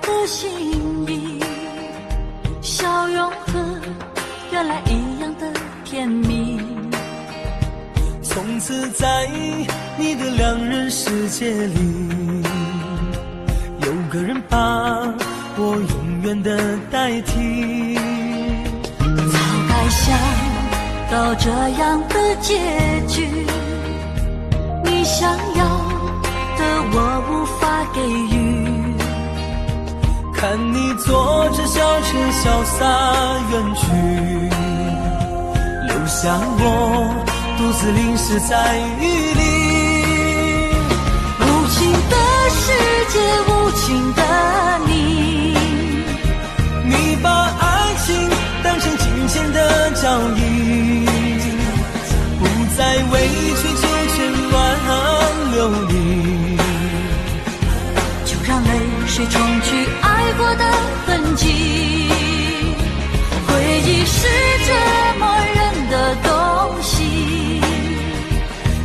的心意，笑容和原来一样的甜蜜。从此在你的两人世界里，有个人把我永远的代替。早该想到这样的结局，你想要的我无法给予。看你坐着小车潇洒远去，留下我独自淋湿在雨里。无情的世界，无情的你，你把爱情当成金钱的交易，不再委曲求全挽留你，就让泪水冲去爱过的痕迹。回忆是折磨人的东西，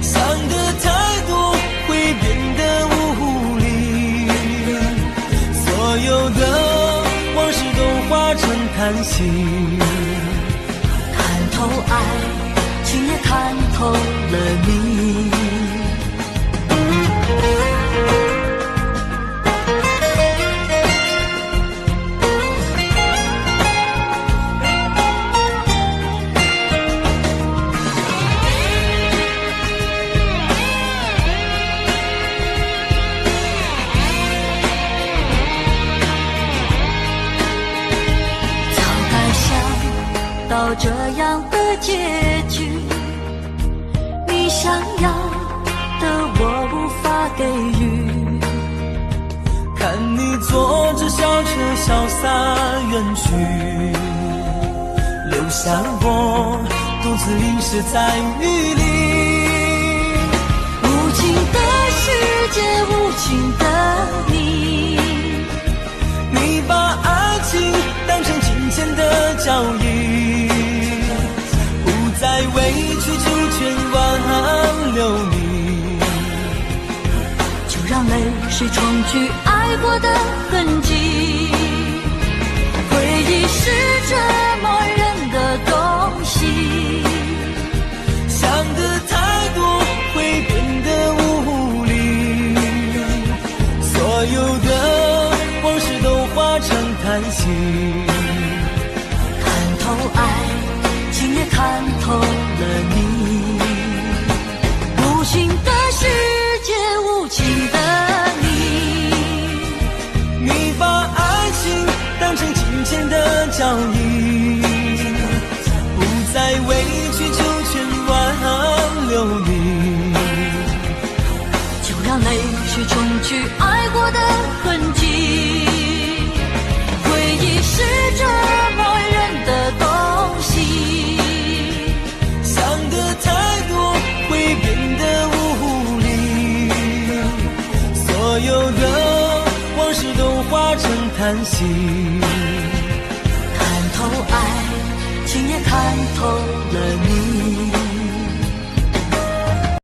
想的太多会变得无力，所有的往事都化成叹息。看透爱情也看透了你。到这样的结局，你想要的我无法给予。看你坐着小车潇洒远去，留下我独自淋湿在雨里。无情的世界，无情的你，你把爱情当成金钱的交易，不再委曲求全挽留你，就让泪水冲去爱过的痕迹。回忆是折磨人的东西，想的太多会变得无力，所有的往事都化成叹息。看透爱情也看透了你。无情的世界，无情的你，你把爱情当成金钱的交易，不再委曲求全挽留你，就让泪水冲去爱过的痕迹。回忆是折磨人的东西，想的太多会变得无力，所有的往事都化成叹息。